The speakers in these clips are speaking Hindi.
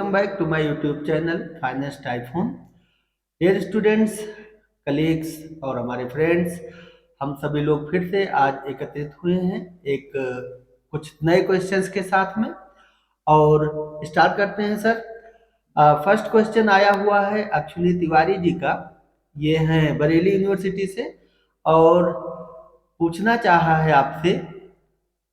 welcome back to my YouTube channel Finance Typhoon। Dear students, colleagues और हमारे फ्रेंड्स, हम सभी लोग फिर से आज एकत्रित हुए हैं एक कुछ नए क्वेश्चंस के साथ में और स्टार्ट करते हैं सर। फर्स्ट क्वेश्चन आया हुआ है अक्षुनी तिवारी जी का। ये हैं बरेली यूनिवर्सिटी से और पूछना चाहा है आपसे,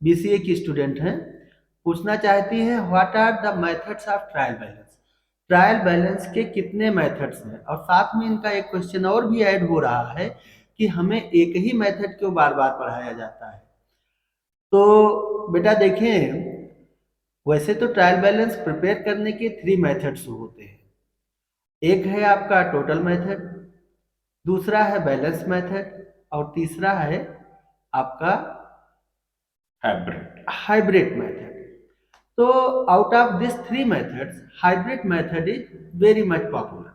बीसीए की स्टूडेंट हैं, पूछना चाहती हैं what are the methods of trial balance. Trial balance के कितने मेथड्स हैं, और साथ में इनका एक क्वेश्चन और भी ऐड हो रहा है कि हमें एक ही मेथड क्यों बार बार पढ़ाया जाता है। तो बेटा देखें, वैसे तो ट्रायल बैलेंस प्रिपेयर करने के 3 मेथड्स होते हैं। एक है आपका टोटल मेथड, दूसरा है बैलेंस मेथड और तीसरा है आपका hybrid method. So out of these 3 methods, hybrid method is very much popular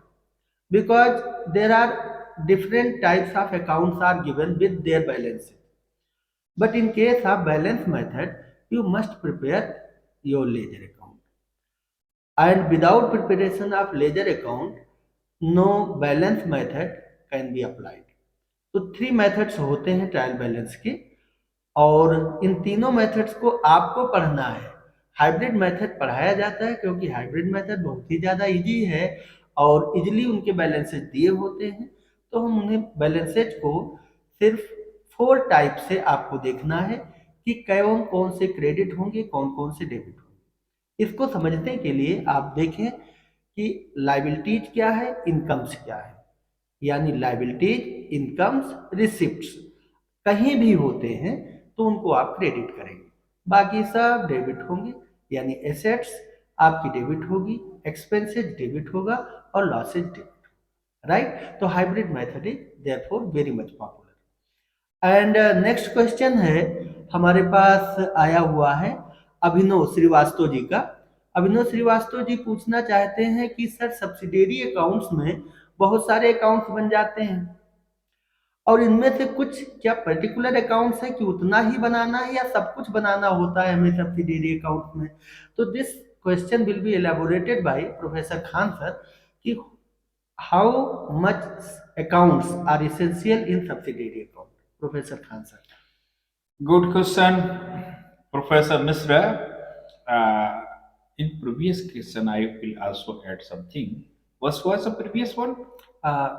because there are different types of accounts are given with their balances. But in case of balance method, you must prepare your ledger account. And without preparation of ledger account, no balance method can be applied. तो 3 मेथड्स होते हैं ट्रायल बैलेंस के और इन तीनों मेथड्स को आपको पढ़ना है। हाइब्रिड मेथड पढ़ाया जाता है क्योंकि हाइब्रिड मेथड बहुत ही ज़्यादा इजी है और इजीली उनके बैलेंसेज दिए होते हैं। तो हम उन्हें बैलेंसेज को सिर्फ 4 टाइप से आपको देखना है कि कौन कौन से क्रेडिट होंगे, कौन कौन से डेबिट होंगे। इसको समझने के लिए आप देखें कि लायबिलिटीज क्या है, इनकम्स क्या है। यानी लायबिलिटीज, इनकम्स, रिसिप्ट्स कहीं भी होते हैं तो उनको आप क्रेडिट करेंगे, बाकी सब डेबिट होंगे। यानी एसेट्स आपकी डेबिट होगी, एक्सपेंसेस डेबिट होगा और लॉसेज डेबिट, राइट। तो hybrid method is therefore very much popular. And next question है हमारे पास आया हुआ है अभिनव श्रीवास्तव जी का। अभिनव श्रीवास्तव जी पूछना चाहते हैं कि सर सब्सिडियरी अकाउंट्स में बहुत सारे अकाउंट्स बन जाते हैं और इनमें से कुछ क्या पर्टिकुलर अकाउंट्स है कि उतना ही बनाना है या सब कुछ बनाना होता है हमें सब्सिडियरी अकाउंट में। तो this question will be elaborated by professor Khan sir कि how much accounts are essential in subsidiary account. Professor Khan sir. Good question, Professor Misra. In previous question, I will also add something. What was the previous one?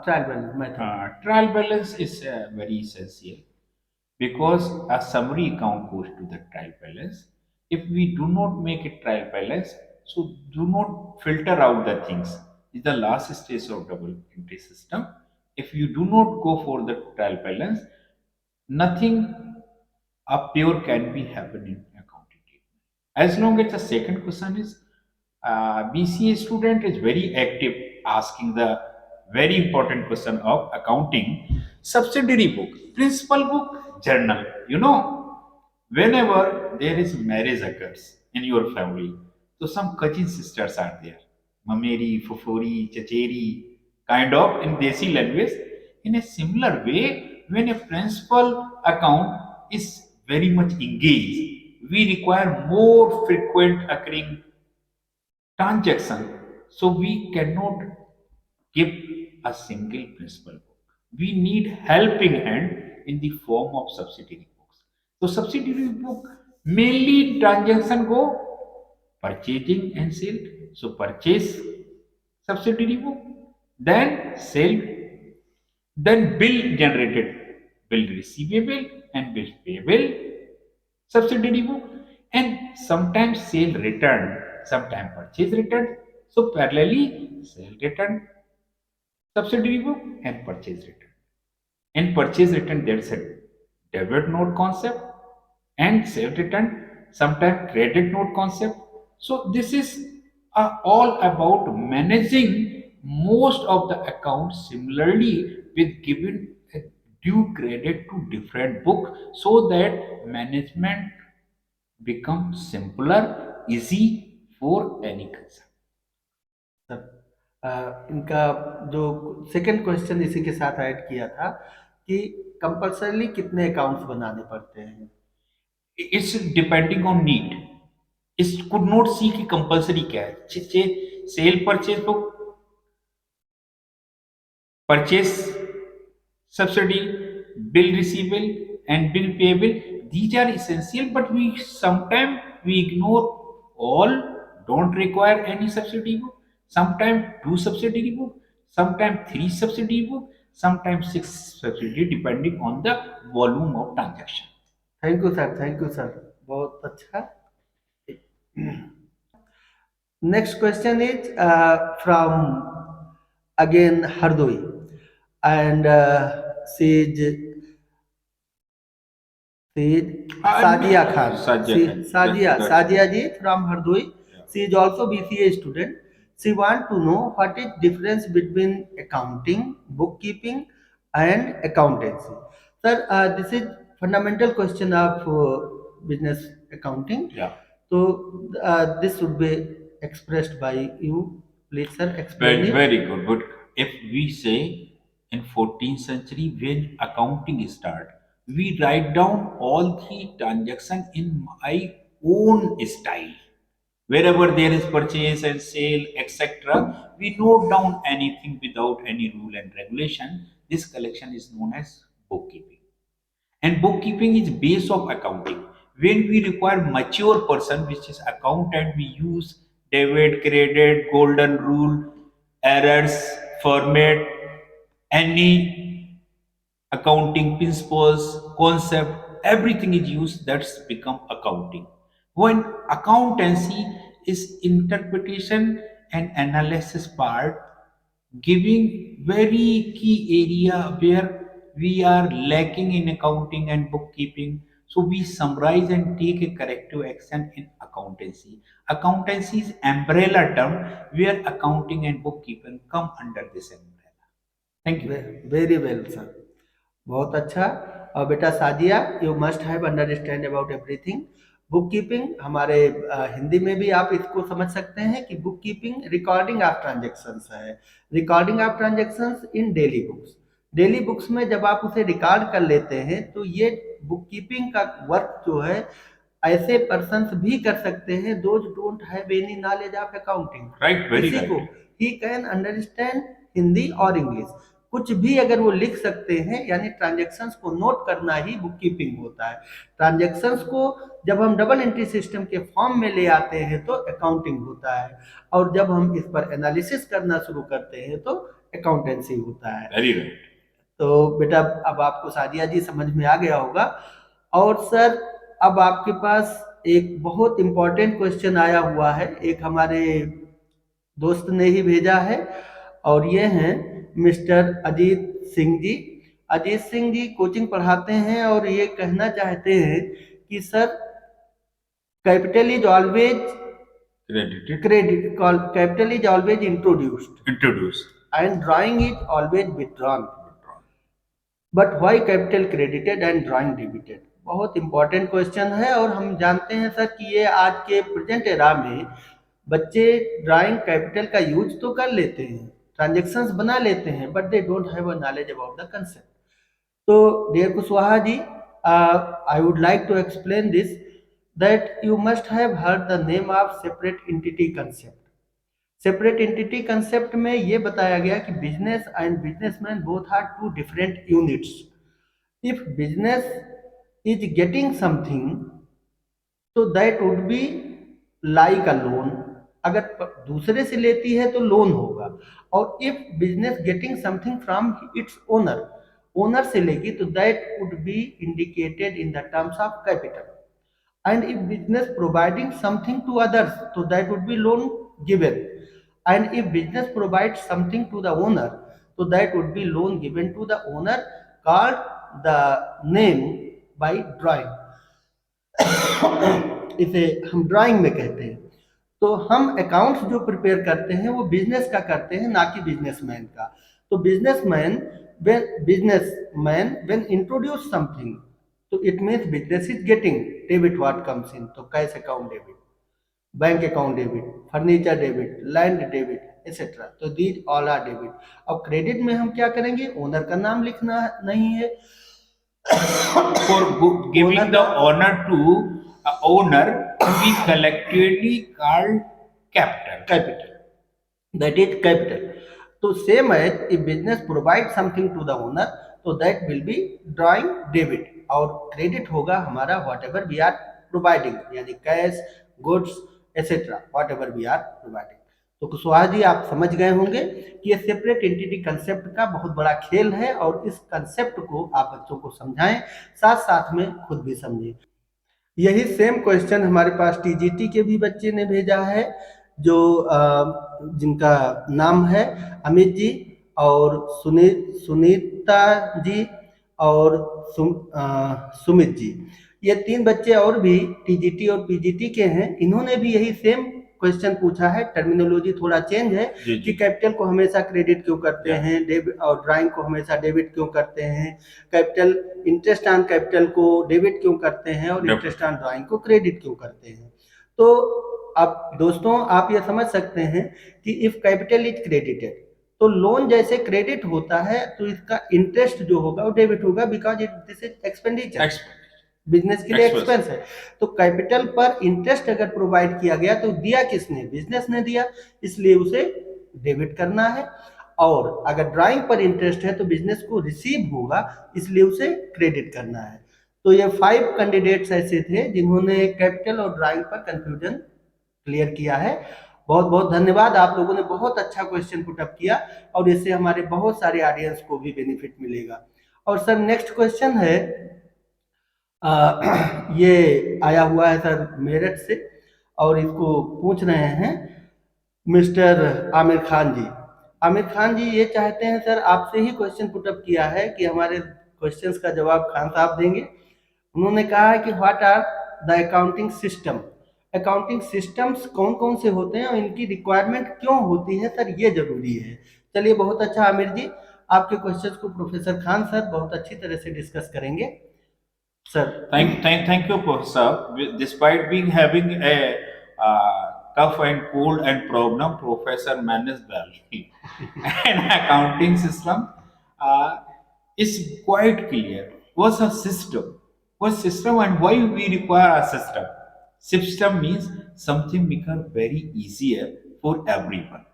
Trial balance method. Trial balance is very essential because a summary account goes to the trial balance. If we do not make a trial balance, so do not filter out the things. It's the last stage of double entry system. If you do not go for the trial balance, nothing a pure can be happen in accounting treatment. As long as the second question is BCA student is very active asking the very important question of accounting. Subsidiary book, principal book, journal. You know, whenever there is marriage occurs in your family, so some cousin sisters are there. Mameri, Fufuri, Chacheri, kind of in Desi language. In a similar way, when a principal account is very much engaged, we require more frequent occurring transaction. So we cannot give a single principal book. We need helping hand in the form of subsidiary books. So subsidiary book mainly transaction go purchasing and sale. So purchase subsidiary book, then sale, then bill generated, bill receivable and bill payable subsidiary book, and sometimes sale return, sometimes purchase return. So parallelly sale return, subsidiary book and purchase return. In purchase return there is a debit note concept and sale return, sometimes credit note concept. So this is all about managing most of the accounts similarly with giving a due credit to different book so that management becomes simpler, easy for any concern. इनका जो सेकंड क्वेश्चन इसी के साथ ऐड किया था कि कंपल्सरली कितने अकाउंट्स बनाने पड़ते हैं। It's depending on need. इस कुड नॉट सी कि कंपलसरी क्या है। Cell purchase book, purchase subsidy, bill receivable, and bill payable. These are essential, but we sometimes we ignore all. Don't require any subsidy book. Sometimes two subsidy book. Sometimes three subsidy book. Sometimes six subsidy, depending on the volume of transaction. Thank you sir, thank you sir, बहुत अच्छा। Next question is from again Hardoi, and says Sadia Khan. Sadia Khan. Sadia ji from Hardoi. She is also BCA student. She want to know what is difference between accounting, bookkeeping, and accountancy. Sir, this is fundamental question of business accounting. Yeah. So this should be expressed by you. Please, sir, explain Very, it. very good. But if we say in 14th century when accounting start, we write down all the transaction in my own style. Wherever there is purchase and sale, etc., we note down anything without any rule and regulation. This collection is known as bookkeeping. And bookkeeping is base of accounting. When we require mature person, which is accountant, we use debit, credit, golden rule, errors, format, any accounting principles, concept, everything is used. That's become accounting. When accountancy is interpretation and analysis part, giving very key area where we are lacking in accounting and bookkeeping. So we summarize and take a corrective action in accountancy. Accountancy is umbrella term where accounting and bookkeeping come under this umbrella. Thank you. Very well sir, बहुत अच्छा। और बेटा Sadia, you must have understand about everything. Book keeping हमारे हिंदी में भी आप इसको समझ सकते हैं कि book keeping recording of transactions है। Recording of transactions in daily books. Daily books में जब आप उसे रिकॉर्ड कर लेते हैं तो ये बुक कीपिंग का वर्क जो है ऐसे पर्सन्स भी कर सकते हैं those don't have any knowledge of accounting. Right, very किसी right. को ही कैन अंडरस्टैंड हिंदी और इंग्लिश, कुछ भी अगर वो लिख सकते हैं, यानी ट्रांजैक्शंस को नोट करना ही बुक कीपिंग होता है। ट्रांजैक्शंस को जब हम डबल एंट्री सिस्टम के फॉर्म में ले आते हैं तो अकाउंटिंग होता है, और जब हम इस पर एनालिसिस करना शुरू करते हैं तो अकाउंटेंसी होता है। Very right. तो बेटा अब आपको सादिया जी समझ में आ गया होगा। और सर अब आपके पास एक बहुत इंपॉर्टेंट क्वेश्चन आया हुआ है, एक हमारे दोस्त ने ही भेजा है, और ये हैं मिस्टर अजीत सिंह जी। अजीत सिंह जी कोचिंग पढ़ाते हैं और ये कहना चाहते हैं कि sir capital is always Credited. Capital is always introduced Introduce. And drawing is always withdrawn, but why capital credited and drawing debited. बहुत इंपॉर्टेंट क्वेश्चन है, और हम जानते हैं सर कि ये आज के प्रेजेंट एरा में बच्चे ड्राइंग कैपिटल का यूज तो कर लेते हैं, ट्रांजेक्शन्स बना लेते हैं, but they don't have a knowledge about the concept. तो dear Kushwaha ji, I would like to explain this that you must have heard the name of separate entity concept. Separate entity concept में ये बताया गया कि business and businessman both are two different units. If business is getting something तो that would be like a loan, अगर दूसरे से लेती है तो लोन होगा। और if business getting something from its owner, owner से लेगी तो that would B indicated in the terms of capital. And if business providing something to others, so that would be loan given. And if business provides something to the owner, so that would be loan given to the owner, called the name by drawing. इसे हम ड्राइंग में कहते हैं। तो हम अकाउंट्स जो प्रिपेयर करते हैं वो बिजनेस का करते हैं, ना कि बिजनेसमैन का। तो बिजनेसमैन व्हेन इंट्रोड्यूस समथिंग, तो it means business is getting debit what comes in, तो cash account debit, bank account debit, furniture debit, land debit etcetera, तो दीज ऑल आर डेबिट। अब क्रेडिट में हम क्या करेंगे, ओनर का नाम लिखना नहीं है। For giving the honor to owner, we collectively call capital. capital. That is capital. So same as if business provides something to the owner, so that will be drawing debit और credit होगा हमारा whatever we are providing, यानी cash, goods, etc. whatever we are providing. तो कुशवाहा जी आप समझ गए होंगे कि ये सेपरेट एंटिटी कंसेप्ट का बहुत बड़ा खेल है और इस कंसेप्ट को आप बच्चों को समझाएं, साथ साथ में खुद भी समझें। यही सेम क्वेश्चन हमारे पास टीजीटी के भी बच्चे ने भेजा है, जो जिनका नाम है अमित जी और सुनीता जी और सुमित जी। ये 3 बच्चे और भी टीजीटी और पीजीटी के हैं, इन्होंने भी यही सेम क्वेश्चन पूछा है। टर्मिनोलॉजी थोड़ा चेंज है कि कैपिटल को हमेशा क्रेडिट क्यों करते हैं, डेबिट और ड्राइंग को हमेशा डेबिट क्यों करते हैं, कैपिटल इंटरेस्ट ऑन कैपिटल को डेबिट क्यों करते हैं और इंटरेस्ट ऑन ड्राइंग को क्रेडिट क्यों करते हैं। तो अब दोस्तों आप ये समझ सकते हैं कि इफ कैपिटल इज क्रेडिटेड, तो लोन जैसे क्रेडिट होता है तो इसका इंटरेस्ट जो होगा वो डेबिट होगा, because it this is expenditure, business के लिए एक्सपेंस है। तो कैपिटल पर इंटरेस्ट अगर प्रोवाइड किया गया तो दिया किसने, बिजनेस ने दिया, इसलिए उसे डेबिट करना है। और अगर ड्राइंग पर इंटरेस्ट है तो बिजनेस को रिसीव होगा, इसलिए उसे क्रेडिट करना है। तो ये 5 कैंडिडेट्स ऐसे थे जिन्होंने कैपिटल और ड्राइंग पर कंफ्यूजन क्लियर किया है। बहुत बहुत धन्यवाद, आप लोगों ने बहुत अच्छा क्वेश्चन पुटअप किया और इससे हमारे बहुत सारे ऑडियंस को भी बेनिफिट मिलेगा। और सर नेक्स्ट क्वेश्चन है, ये आया हुआ है सर मेरठ से और इसको पूछ रहे हैं मिस्टर आमिर खान जी। आमिर खान जी ये चाहते हैं सर आपसे ही क्वेश्चन पुटअप किया है कि हमारे क्वेश्चंस का जवाब खान साहब देंगे। उन्होंने कहा है कि what are the accounting system, accounting systems कौन कौन से होते हैं और इनकी रिक्वायरमेंट क्यों होती है सर, ये जरूरी है। चलिए बहुत अच्छा आमिर जी, आपके क्वेश्चंस को प्रोफेसर खान सर बहुत अच्छी तरह से डिस्कस करेंगे। Sir. Thank you, Professor. Despite being having a tough and cold and problem, Professor managed well. And accounting system is quite clear. What's a system? What's system and why we require a system? System means something become very easier for everyone.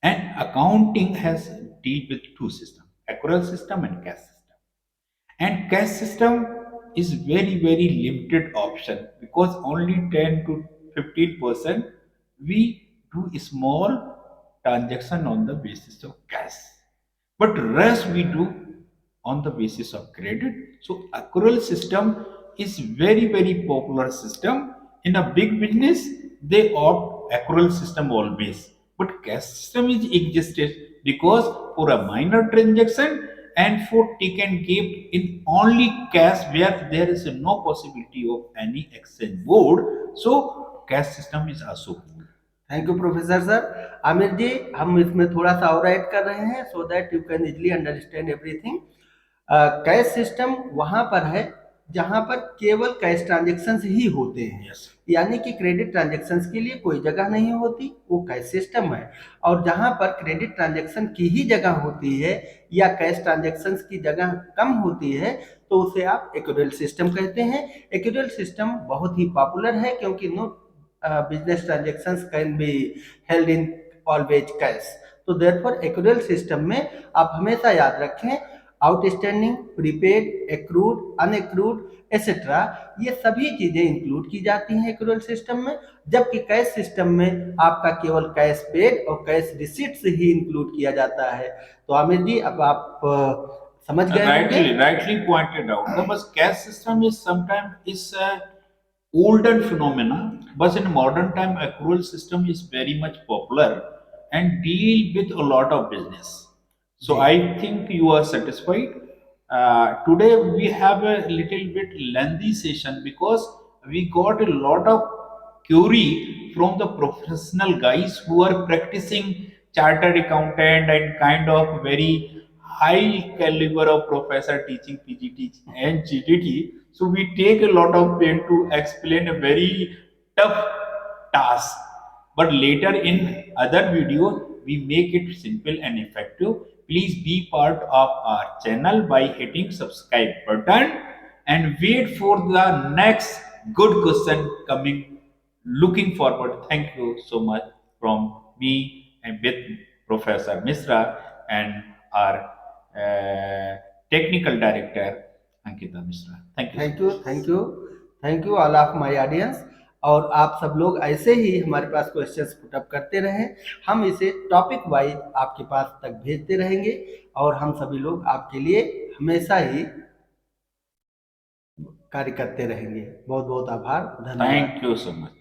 And accounting has deal with 2 systems: accrual system and cash system. And cash system is very limited option because only 10 to 15% we do small transaction on the basis of cash, but rest we do on the basis of credit. So accrual system is very popular system. In a big business they opt accrual system always, but cash system is existed because for a minor transaction and for take and give in only cash where there is no possibility of any exchange board, so cash system is also good. Thank you professor sir. Aamir ji हम इसमें थोड़ा सा और ऐड कर रहे हैं so that you can easily understand everything. Cash system वहां पर है जहां पर केवल कैश ट्रांजेक्शन्स ही होते हैं, Yes. यानी कि क्रेडिट ट्रांजेक्शन्स के लिए कोई जगह नहीं होती, वो कैश सिस्टम है। और जहां पर क्रेडिट ट्रांजेक्शन की ही जगह होती है या कैश ट्रांजेक्शन्स की जगह कम होती है तो उसे आप एक्यूरेल सिस्टम कहते हैं। एक्यूरेल सिस्टम बहुत ही पॉपुलर है क्योंकि no business transactions can be held in always cash. तो देयरफॉर एक्यूरेल सिस्टम में आप हमेशा याद रखें outstanding, prepaid, accrued, unaccrued etcetera, ये सभी चीजें इंक्लूड की जाती हैं एक्रूअल सिस्टम में, जबकि कैश सिस्टम में आपका केवल कैश पेड और कैश रिसीट्स ही इंक्लूड किया जाता है। तो आमिर जी अब आप समझ गए होंगे। Rightly pointed out. Because cash system is sometimes is a older phenomena, but in modern time accrual system is very much popular and deal with a lot of business. So I think you are satisfied. Today we have a little bit lengthy session because we got a lot of query from the professional guys who are practicing chartered accountant and kind of very high caliber of professor teaching PGT and GTT. So we take a lot of pain to explain a very tough task. But later in other videos, we make it simple and effective. Please be part of our channel by hitting subscribe button and wait for the next good question coming looking forward. Thank you so much from me and with Professor Misra and our technical director Ankita Misra. Thank you so thank you, much. Thank you, thank you all of my audience. और आप सब लोग ऐसे ही हमारे पास क्वेश्चंस पुटअप करते रहें, हम इसे टॉपिक वाइज आपके पास तक भेजते रहेंगे और हम सभी लोग आपके लिए हमेशा ही कार्य करते रहेंगे। बहुत बहुत आभार, धन्यवाद। Thank you so much.